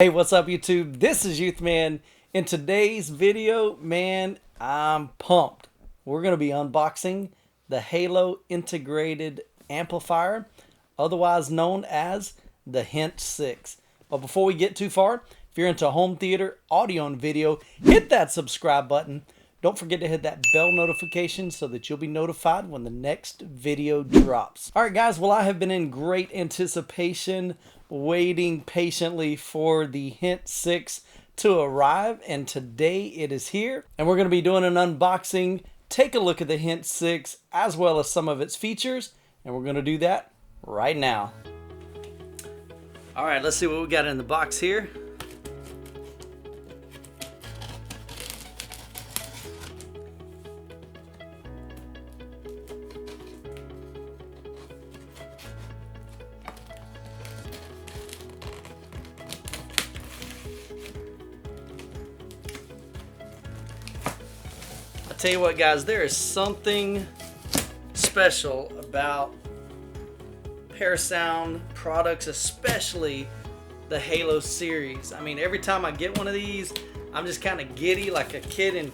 Hey, what's up YouTube? This is Youthman. In today's video, man, I'm pumped. We're going to be unboxing the Halo integrated amplifier, otherwise known as the HINT6. But before we get too far, if you're into home theater, audio, and video, hit that subscribe button. Don't forget to hit that bell notification so that you'll be notified when the next video drops. All right, guys, well, I have been in great anticipation, waiting patiently for the HINT6 to arrive, and today it is here. And we're going to be doing an unboxing, take a look at the HINT6 as well as some of its features, and we're going to do that right now. All right, let's see what we got in the box here. Tell you what, guys, there is something special about Parasound products, especially the Halo series. I mean, every time I get one of these, I'm just kind of giddy like a kid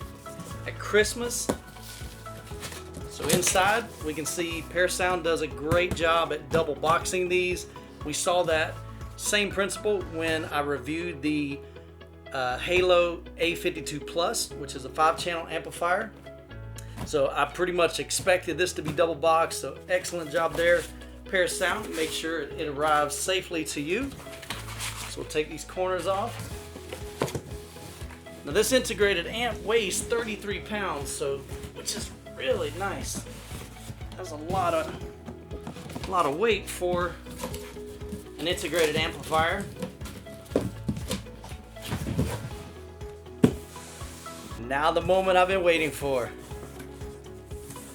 at Christmas. So inside, we can see Parasound does a great job at double boxing these. We saw that same principle when I reviewed the Halo A52 Plus, which is a 5-channel amplifier. So I pretty much expected this to be double boxed, so excellent job there, Parasound. Make sure it arrives safely to you. So we'll take these corners off. Now this integrated amp weighs 33 pounds, so which is really nice. That's a lot of weight for an integrated amplifier. Now the moment I've been waiting for.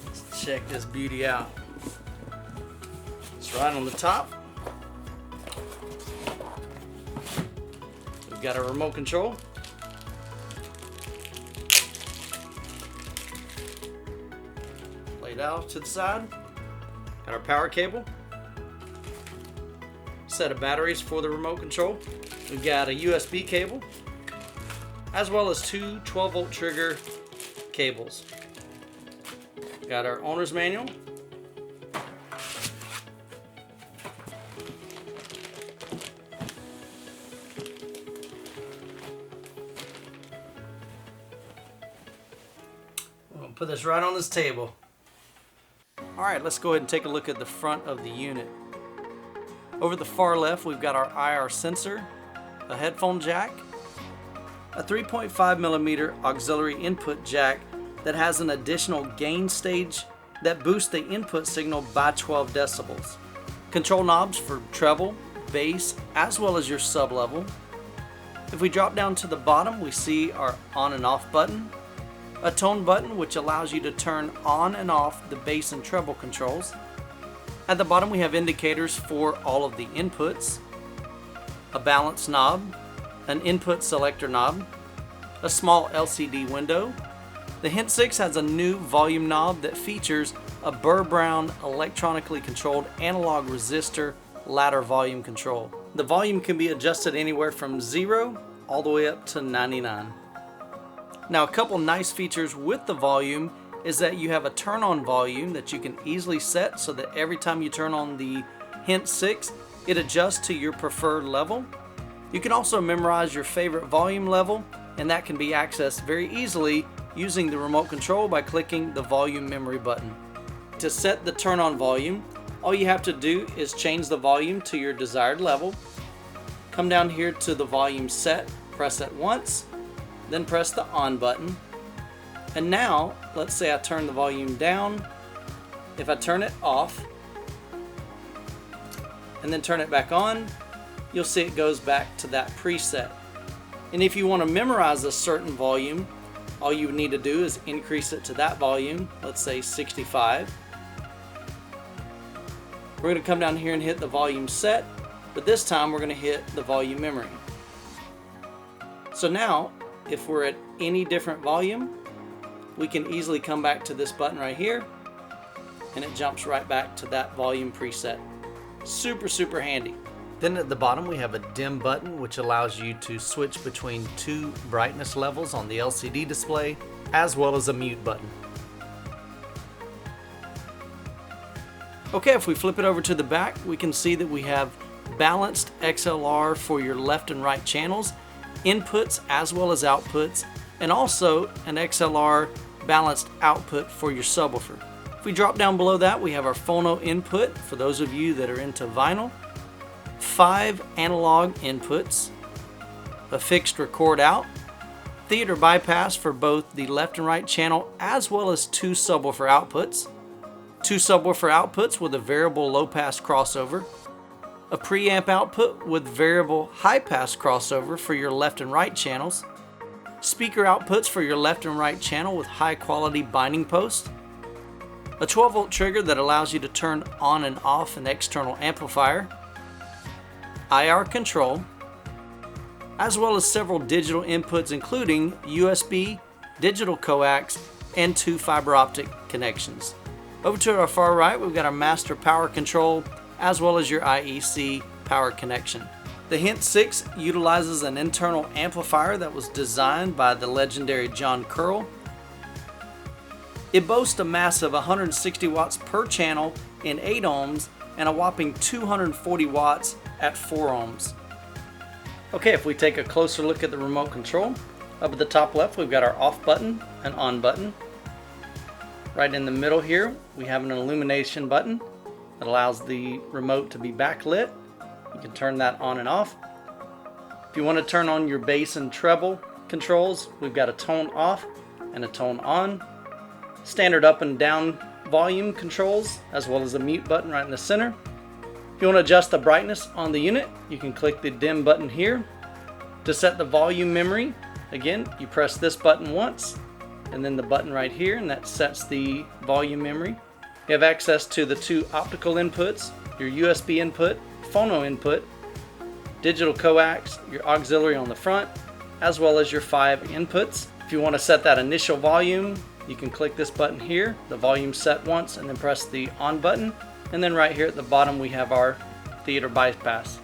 Let's check this beauty out. It's right on the top. We've got a remote control. Laid out to the side. Got our power cable. Set of batteries for the remote control. We've got a USB cable, as well as two 12-volt trigger cables. Got our owner's manual. I'm gonna put this right on this table. All right, let's go ahead and take a look at the front of the unit. Over the far left, we've got our IR sensor, a headphone jack, a 3.5mm auxiliary input jack that has an additional gain stage that boosts the input signal by 12 decibels. Control knobs for treble, bass, as well as your sub level. If we drop down to the bottom, we see our on and off button, a tone button which allows you to turn on and off the bass and treble controls. At the bottom, we have indicators for all of the inputs, a balance knob, an input selector knob, a small LCD window. The HINT6 has a new volume knob that features a burr brown electronically controlled analog resistor ladder volume control. The volume can be adjusted anywhere from 0 all the way up to 99. Now, a couple nice features with the volume is that you have a turn on volume that you can easily set so that every time you turn on the HINT6, it adjusts to your preferred level. You can also memorize your favorite volume level, and that can be accessed very easily using the remote control by clicking the volume memory button. To set the turn on volume, all you have to do is change the volume to your desired level. Come down here to the volume set, press it once, then press the on button. And now, let's say I turn the volume down. If I turn it off and then turn it back on, you'll see it goes back to that preset. And if you want to memorize a certain volume, all you would need to do is increase it to that volume, let's say 65. We're going to come down here and hit the volume set, but this time we're going to hit the volume memory. So now, if we're at any different volume, we can easily come back to this button right here, and it jumps right back to that volume preset. Super, super handy. Then at the bottom we have a dim button, which allows you to switch between two brightness levels on the LCD display, as well as a mute button. Okay, if we flip it over to the back, we can see that we have balanced XLR for your left and right channels, inputs as well as outputs, and also an XLR balanced output for your subwoofer. If we drop down below that, we have our phono input for those of you that are into vinyl, 5 analog inputs, a fixed record out, theater bypass for both the left and right channel as well as 2 subwoofer outputs, 2 subwoofer outputs with a variable low pass crossover, a preamp output with variable high pass crossover for your left and right channels, speaker outputs for your left and right channel with high quality binding post, a 12 volt trigger that allows you to turn on and off an external amplifier, IR control, as well as several digital inputs including USB, digital coax, and 2 fiber optic connections. Over to our far right, we've got our master power control as well as your IEC power connection. The HINT6 utilizes an internal amplifier that was designed by the legendary John Curl. It boasts a massive 160 watts per channel in 8 ohms and a whopping 240 watts at 4 ohms. Okay, if we take a closer look at the remote control, up at the top left we've got our off button and on button. Right in the middle here we have an illumination button that allows the remote to be backlit. You can turn that on and off. If you want to turn on your bass and treble controls, we've got a tone off and a tone on. Standard up and down volume controls, as well as a mute button right in the center. If you want to adjust the brightness on the unit, you can click the dim button here. To set the volume memory, again, you press this button once, and then the button right here, and that sets the volume memory. You have access to the 2 optical inputs, your USB input, phono input, digital coax, your auxiliary on the front, as well as your 5 inputs. If you want to set that initial volume, you can click this button here, the volume set once, and then press the on button. And then right here at the bottom we have our theater bypass.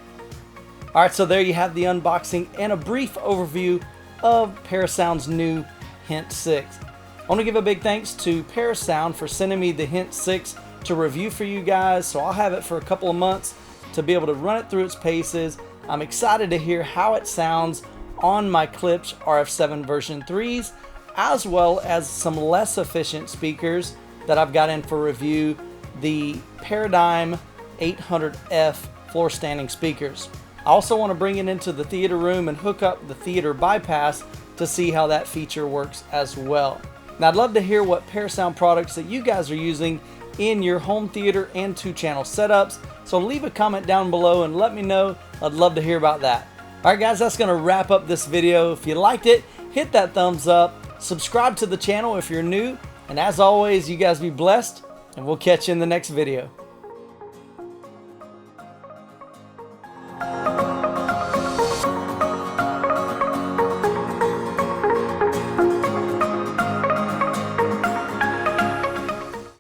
Alright, so there you have the unboxing and a brief overview of Parasound's new HINT6. I want to give a big thanks to Parasound for sending me the HINT6 to review for you guys, so I'll have it for a couple of months to be able to run it through its paces. I'm excited to hear how it sounds on my Klipsch RF7 version 3s, as well as some less efficient speakers that I've got in for review, the Paradigm 800F floor standing speakers. I also want to bring it into the theater room and hook up the theater bypass to see how that feature works as well. Now I'd love to hear what Parasound products that you guys are using in your home theater and 2-channel setups, so leave a comment down below and let me know. I'd love to hear about that. Alright guys, that's going to wrap up this video. If you liked it, hit that thumbs up, subscribe to the channel if you're new, and as always, you guys be blessed, and we'll catch you in the next video.